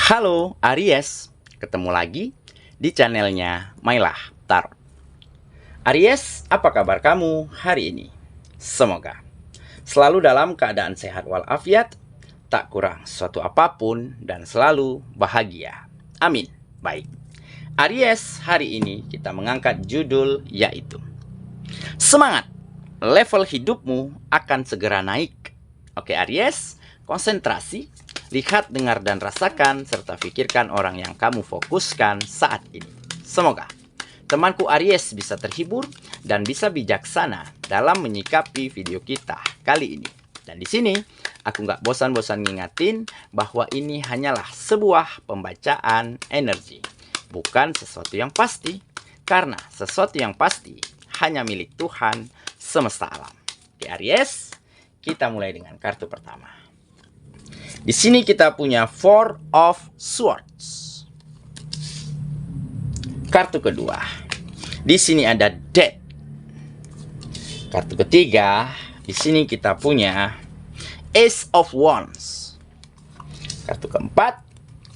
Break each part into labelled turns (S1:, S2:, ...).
S1: Halo Aries, ketemu lagi di channelnya Mailah Tarot. Aries, apa kabar kamu hari ini? Semoga selalu dalam keadaan sehat walafiat, tak kurang suatu apapun, dan selalu bahagia. Amin. Baik, Aries, hari ini kita mengangkat judul yaitu Semangat, level hidupmu akan segera naik. Oke Aries, konsentrasi, lihat, dengar, dan rasakan, serta pikirkan orang yang kamu fokuskan saat ini. Semoga temanku Aries bisa terhibur dan bisa bijaksana dalam menyikapi video kita kali ini. Dan di sini aku nggak bosan-bosan ngingatin bahwa ini hanyalah sebuah pembacaan energi, bukan sesuatu yang pasti, karena sesuatu yang pasti hanya milik Tuhan semesta alam. Oke Aries, kita mulai dengan kartu pertama. Di sini kita punya Four of Swords. Kartu kedua, di sini ada Death. Kartu ketiga, di sini kita punya Ace of Wands. Kartu keempat,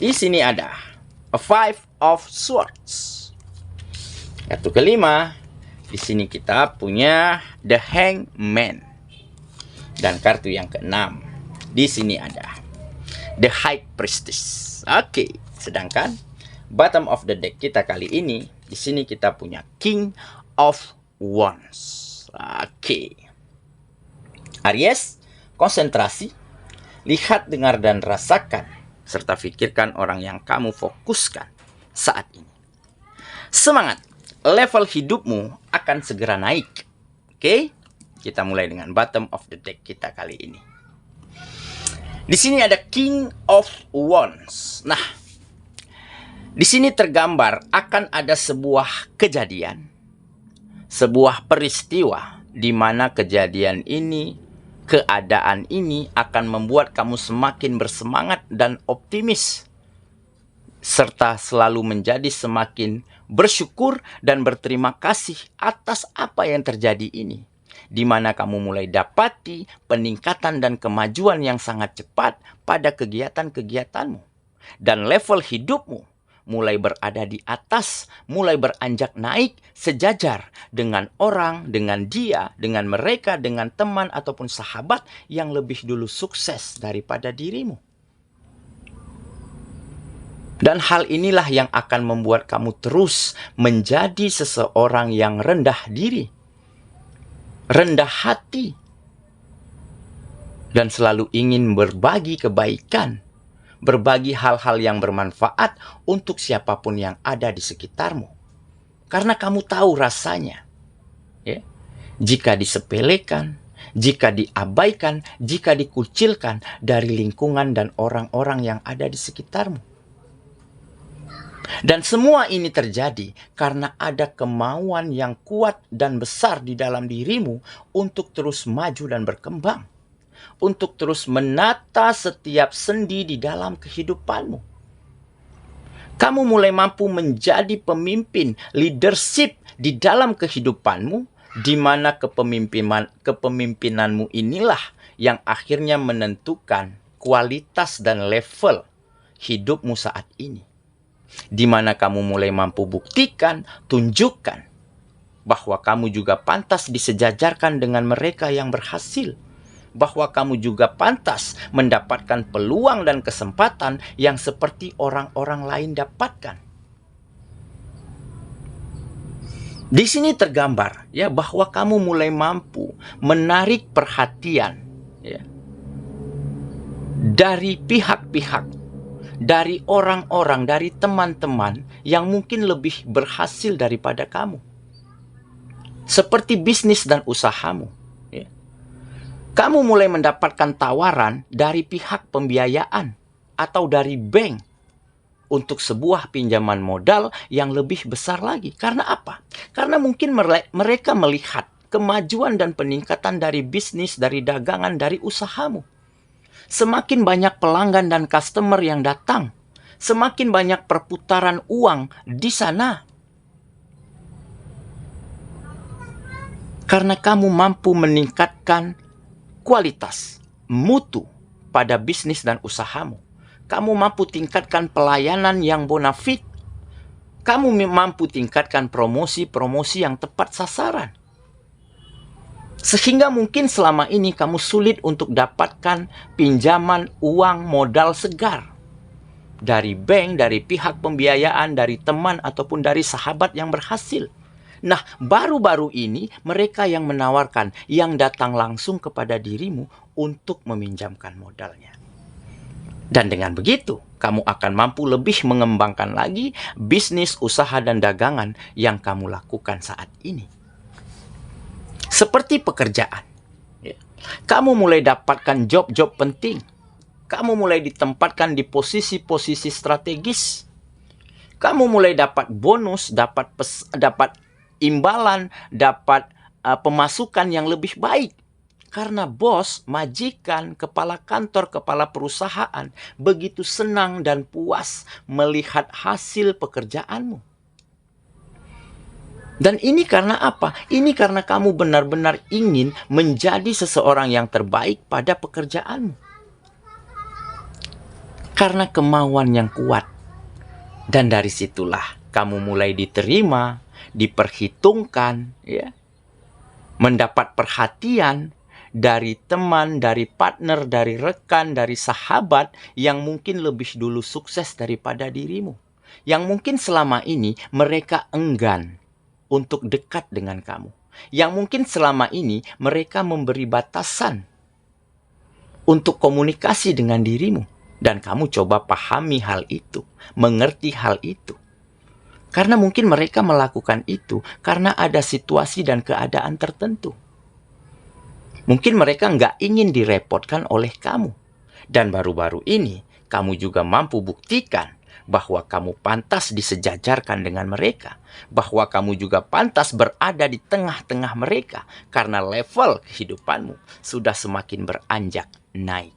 S1: di sini ada a Five of Swords. Kartu kelima, di sini kita punya The Hangman. Dan kartu yang keenam, di sini ada The High Priestess. Oke, sedangkan bottom of the deck kita kali ini, di sini kita punya King of Wands. Oke. Aries, konsentrasi, lihat, dengar, dan rasakan, serta pikirkan orang yang kamu fokuskan saat ini. Semangat, level hidupmu akan segera naik. Oke, kita mulai dengan bottom of the deck kita kali ini. Di sini ada King of Wands. Nah, di sini tergambar akan ada sebuah kejadian, sebuah peristiwa di mana kejadian ini, keadaan ini akan membuat kamu semakin bersemangat dan optimis, serta selalu menjadi semakin bersyukur dan berterima kasih atas apa yang terjadi ini, di mana kamu mulai dapati peningkatan dan kemajuan yang sangat cepat pada kegiatan-kegiatanmu. Dan level hidupmu mulai berada di atas, mulai beranjak naik sejajar dengan orang, dengan dia, dengan mereka, dengan teman ataupun sahabat yang lebih dulu sukses daripada dirimu. Dan hal inilah yang akan membuat kamu terus menjadi seseorang yang rendah diri, rendah hati, dan selalu ingin berbagi kebaikan, berbagi hal-hal yang bermanfaat untuk siapapun yang ada di sekitarmu. Karena kamu tahu rasanya, ya, jika disepelekan, jika diabaikan, jika dikucilkan dari lingkungan dan orang-orang yang ada di sekitarmu. Dan semua ini terjadi karena ada kemauan yang kuat dan besar di dalam dirimu untuk terus maju dan berkembang, untuk terus menata setiap sendi di dalam kehidupanmu. Kamu mulai mampu menjadi pemimpin, leadership di dalam kehidupanmu, di mana kepemimpinanmu inilah yang akhirnya menentukan kualitas dan level hidupmu saat ini. Di mana kamu mulai mampu buktikan, tunjukkan bahwa kamu juga pantas disejajarkan dengan mereka yang berhasil, bahwa kamu juga pantas mendapatkan peluang dan kesempatan yang seperti orang-orang lain dapatkan. Di sini tergambar ya bahwa kamu mulai mampu menarik perhatian, ya, dari pihak-pihak, dari orang-orang, dari teman-teman yang mungkin lebih berhasil daripada kamu. Seperti bisnis dan usahamu. Ya. Kamu mulai mendapatkan tawaran dari pihak pembiayaan atau dari bank untuk sebuah pinjaman modal yang lebih besar lagi. Karena apa? Karena mungkin mereka melihat kemajuan dan peningkatan dari bisnis, dari dagangan, dari usahamu. Semakin banyak pelanggan dan customer yang datang, semakin banyak perputaran uang di sana. Karena kamu mampu meningkatkan kualitas, mutu pada bisnis dan usahamu. Kamu mampu tingkatkan pelayanan yang bonafit. Kamu mampu tingkatkan promosi-promosi yang tepat sasaran. Sehingga mungkin selama ini kamu sulit untuk dapatkan pinjaman uang modal segar. Dari bank, dari pihak pembiayaan, dari teman, ataupun dari sahabat yang berhasil. Nah, baru-baru ini mereka yang menawarkan, yang datang langsung kepada dirimu untuk meminjamkan modalnya. Dan dengan begitu, kamu akan mampu lebih mengembangkan lagi bisnis, usaha, dan dagangan yang kamu lakukan saat ini. Seperti pekerjaan. Kamu mulai dapatkan job-job penting. Kamu mulai ditempatkan di posisi-posisi strategis. Kamu mulai dapat bonus, dapat imbalan, dapat pemasukan yang lebih baik. Karena bos, majikan, kepala kantor, kepala perusahaan begitu senang dan puas melihat hasil pekerjaanmu. Dan ini karena apa? Ini karena kamu benar-benar ingin menjadi seseorang yang terbaik pada pekerjaanmu. Karena kemauan yang kuat. Dan dari situlah kamu mulai diterima, diperhitungkan, ya, mendapat perhatian dari teman, dari partner, dari rekan, dari sahabat yang mungkin lebih dulu sukses daripada dirimu. Yang mungkin selama ini mereka enggan untuk dekat dengan kamu. Yang mungkin selama ini mereka memberi batasan untuk komunikasi dengan dirimu. Dan kamu coba pahami hal itu, mengerti hal itu. Karena mungkin mereka melakukan itu karena ada situasi dan keadaan tertentu. Mungkin mereka nggak ingin direpotkan oleh kamu. Dan baru-baru ini, kamu juga mampu buktikan bahwa kamu pantas disejajarkan dengan mereka. Bahwa kamu juga pantas berada di tengah-tengah mereka. Karena level kehidupanmu sudah semakin beranjak naik.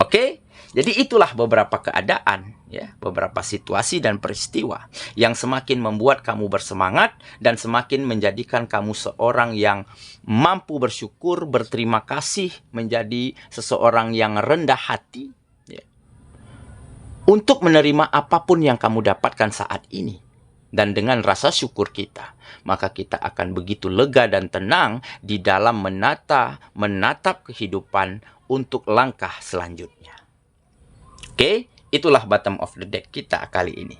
S1: Oke? Jadi itulah beberapa keadaan, ya, beberapa situasi dan peristiwa yang semakin membuat kamu bersemangat dan semakin menjadikan kamu seorang yang mampu bersyukur, berterima kasih, menjadi seseorang yang rendah hati, ya, untuk menerima apapun yang kamu dapatkan saat ini. Dan dengan rasa syukur kita, maka kita akan begitu lega dan tenang di dalam menatap kehidupan untuk langkah selanjutnya. Oke, itulah bottom of the deck kita kali ini.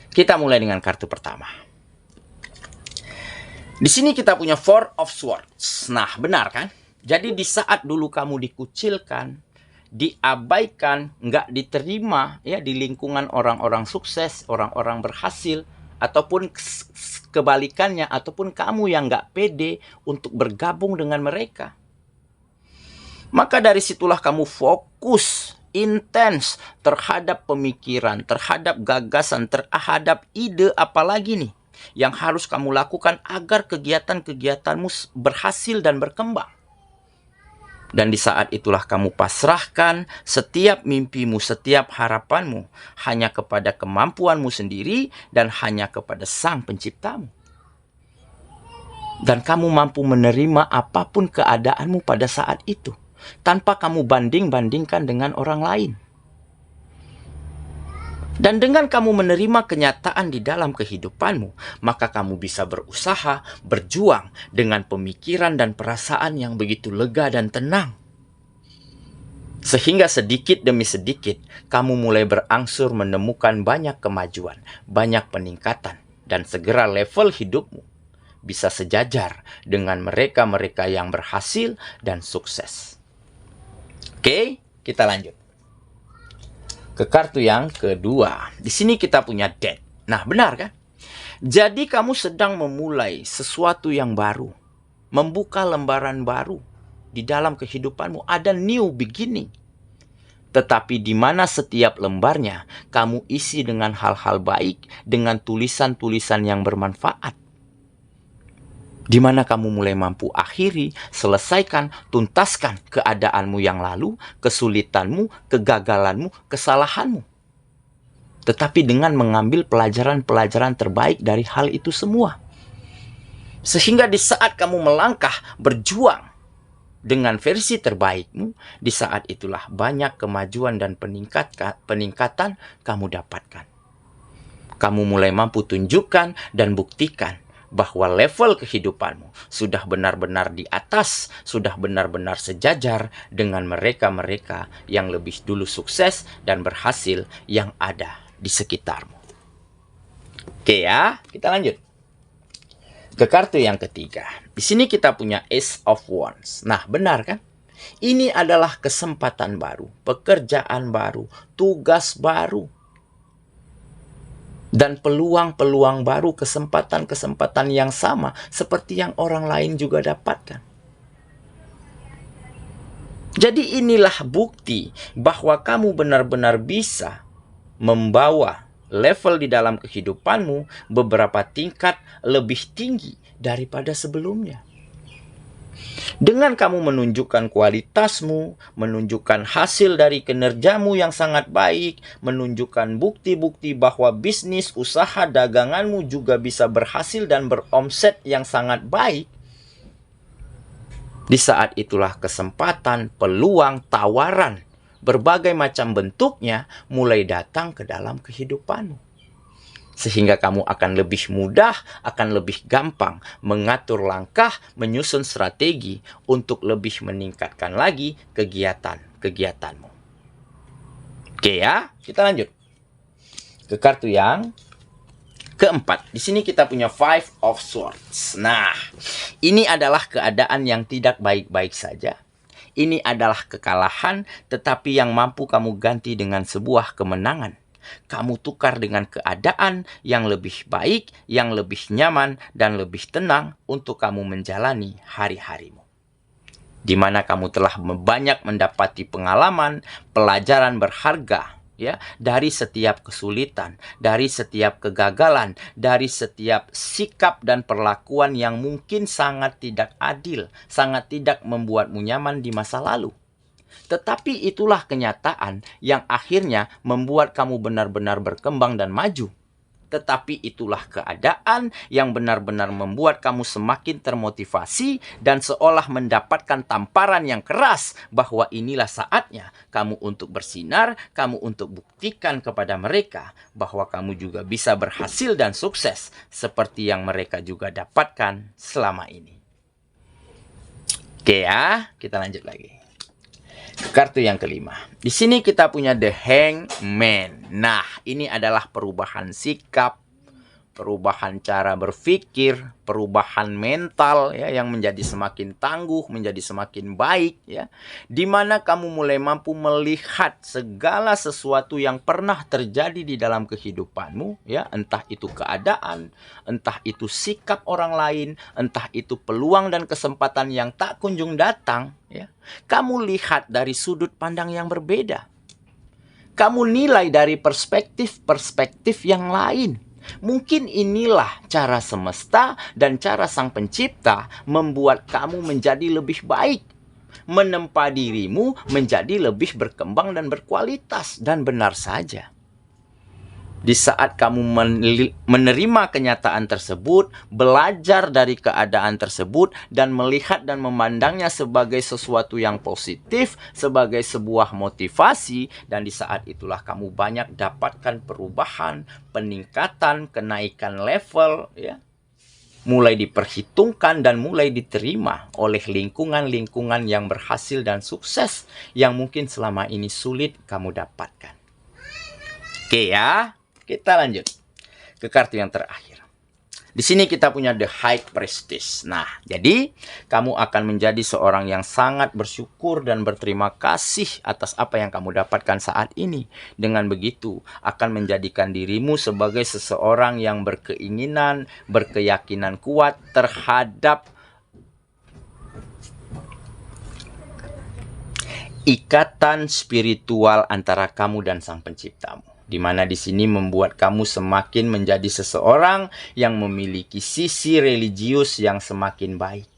S1: Kita mulai dengan kartu pertama. Di sini kita punya Four of Swords. Nah, benar kan? Jadi di saat dulu kamu dikucilkan, diabaikan, nggak diterima ya di lingkungan orang-orang sukses, orang-orang berhasil, ataupun kebalikannya, ataupun kamu yang nggak pede untuk bergabung dengan mereka. Maka dari situlah kamu fokus intens terhadap pemikiran, terhadap gagasan, terhadap ide apalagi nih yang harus kamu lakukan agar kegiatan-kegiatanmu berhasil dan berkembang. Dan di saat itulah kamu pasrahkan setiap mimpimu, setiap harapanmu hanya kepada kemampuanmu sendiri dan hanya kepada Sang Penciptamu. Dan kamu mampu menerima apapun keadaanmu pada saat itu, tanpa kamu banding-bandingkan dengan orang lain. Dan dengan kamu menerima kenyataan di dalam kehidupanmu, maka kamu bisa berusaha, berjuang dengan pemikiran dan perasaan yang begitu lega dan tenang. Sehingga sedikit demi sedikit, kamu mulai berangsur menemukan banyak kemajuan, banyak peningkatan, dan segera level hidupmu bisa sejajar dengan mereka-mereka yang berhasil dan sukses. Oke, kita lanjut ke kartu yang kedua. Di sini kita punya Death. Nah, benar kan? Jadi kamu sedang memulai sesuatu yang baru, membuka lembaran baru di dalam kehidupanmu. Ada new beginning. Tetapi di mana setiap lembarnya kamu isi dengan hal-hal baik, dengan tulisan-tulisan yang bermanfaat. Di mana kamu mulai mampu akhiri, selesaikan, tuntaskan keadaanmu yang lalu, kesulitanmu, kegagalanmu, kesalahanmu. Tetapi dengan mengambil pelajaran-pelajaran terbaik dari hal itu semua. Sehingga di saat kamu melangkah, berjuang dengan versi terbaikmu, di saat itulah banyak kemajuan dan peningkatan kamu dapatkan. Kamu mulai mampu tunjukkan dan buktikan bahwa level kehidupanmu sudah benar-benar di atas, sudah benar-benar sejajar dengan mereka-mereka yang lebih dulu sukses dan berhasil yang ada di sekitarmu. Oke ya, kita lanjut ke kartu yang ketiga. Di sini kita punya Ace of Wands. Nah, benar kan? Ini adalah kesempatan baru, pekerjaan baru, tugas baru, dan peluang-peluang baru, kesempatan-kesempatan yang sama seperti yang orang lain juga dapatkan. Jadi inilah bukti bahwa kamu benar-benar bisa membawa level di dalam kehidupanmu beberapa tingkat lebih tinggi daripada sebelumnya. Dengan kamu menunjukkan kualitasmu, menunjukkan hasil dari kinerjamu yang sangat baik, menunjukkan bukti-bukti bahwa bisnis, usaha, daganganmu juga bisa berhasil dan beromset yang sangat baik. Di saat itulah kesempatan, peluang, tawaran, berbagai macam bentuknya mulai datang ke dalam kehidupanmu. Sehingga kamu akan lebih mudah, akan lebih gampang mengatur langkah, menyusun strategi untuk lebih meningkatkan lagi kegiatan-kegiatanmu. Oke ya, kita lanjut ke kartu yang keempat. Di sini kita punya Five of Swords. Nah, ini adalah keadaan yang tidak baik-baik saja. Ini adalah kekalahan, tetapi yang mampu kamu ganti dengan sebuah kemenangan. Kamu tukar dengan keadaan yang lebih baik, yang lebih nyaman, dan lebih tenang untuk kamu menjalani hari-harimu. Di mana kamu telah banyak mendapati pengalaman, pelajaran berharga, ya, dari setiap kesulitan, dari setiap kegagalan, dari setiap sikap dan perlakuan yang mungkin sangat tidak adil, sangat tidak membuatmu nyaman di masa lalu. Tetapi itulah kenyataan yang akhirnya membuat kamu benar-benar berkembang dan maju. Tetapi itulah keadaan yang benar-benar membuat kamu semakin termotivasi dan seolah mendapatkan tamparan yang keras bahwa inilah saatnya kamu untuk bersinar, kamu untuk buktikan kepada mereka bahwa kamu juga bisa berhasil dan sukses seperti yang mereka juga dapatkan selama ini. Oke ya, kita lanjut lagi. Kartu yang kelima. Di sini kita punya The Hangman. Nah, ini adalah perubahan sikap, perubahan cara berpikir, perubahan mental ya yang menjadi semakin tangguh, menjadi semakin baik ya. Di mana kamu mulai mampu melihat segala sesuatu yang pernah terjadi di dalam kehidupanmu ya, entah itu keadaan, entah itu sikap orang lain, entah itu peluang dan kesempatan yang tak kunjung datang ya. Kamu lihat dari sudut pandang yang berbeda. Kamu nilai dari perspektif-perspektif yang lain. Mungkin inilah cara semesta dan cara sang pencipta membuat kamu menjadi lebih baik. Menempa dirimu menjadi lebih berkembang dan berkualitas. Dan benar saja. Di saat kamu menerima kenyataan tersebut, belajar dari keadaan tersebut, dan melihat dan memandangnya sebagai sesuatu yang positif, sebagai sebuah motivasi, dan di saat itulah kamu banyak dapatkan perubahan, peningkatan, kenaikan level, ya, mulai diperhitungkan dan mulai diterima oleh lingkungan-lingkungan yang berhasil dan sukses, yang mungkin selama ini sulit kamu dapatkan. Oke ya. Kita lanjut ke kartu yang terakhir. Di sini kita punya The High Priestess. Nah, jadi kamu akan menjadi seorang yang sangat bersyukur dan berterima kasih atas apa yang kamu dapatkan saat ini. Dengan begitu, akan menjadikan dirimu sebagai seseorang yang berkeinginan, berkeyakinan kuat terhadap ikatan spiritual antara kamu dan sang penciptamu. Di mana di sini membuat kamu semakin menjadi seseorang yang memiliki sisi religius yang semakin baik.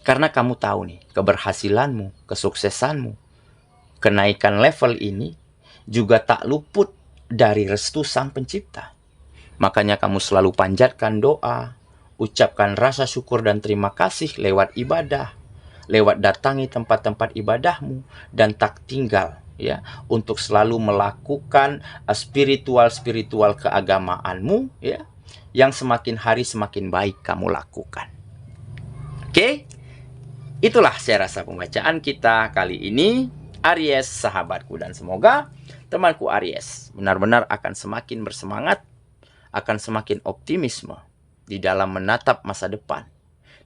S1: Karena kamu tahu nih, keberhasilanmu, kesuksesanmu, kenaikan level ini juga tak luput dari restu sang pencipta. Makanya kamu selalu panjatkan doa, ucapkan rasa syukur dan terima kasih lewat ibadah, lewat datangi tempat-tempat ibadahmu dan tak tinggal ya untuk selalu melakukan spiritual keagamaanmu ya yang semakin hari semakin baik kamu lakukan. Oke? Itulah saya rasa pembacaan kita kali ini, Aries sahabatku, dan semoga temanku Aries benar-benar akan semakin bersemangat, akan semakin optimisme di dalam menatap masa depan,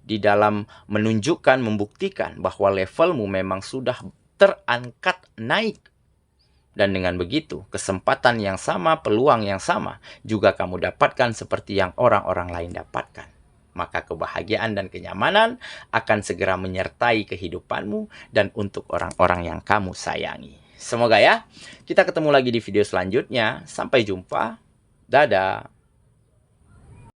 S1: di dalam menunjukkan, membuktikan bahwa levelmu memang sudah terangkat naik. Dan dengan begitu, kesempatan yang sama, peluang yang sama juga kamu dapatkan seperti yang orang-orang lain dapatkan. Maka kebahagiaan dan kenyamanan akan segera menyertai kehidupanmu dan untuk orang-orang yang kamu sayangi. Semoga ya, kita ketemu lagi di video selanjutnya. Sampai jumpa. Dadah.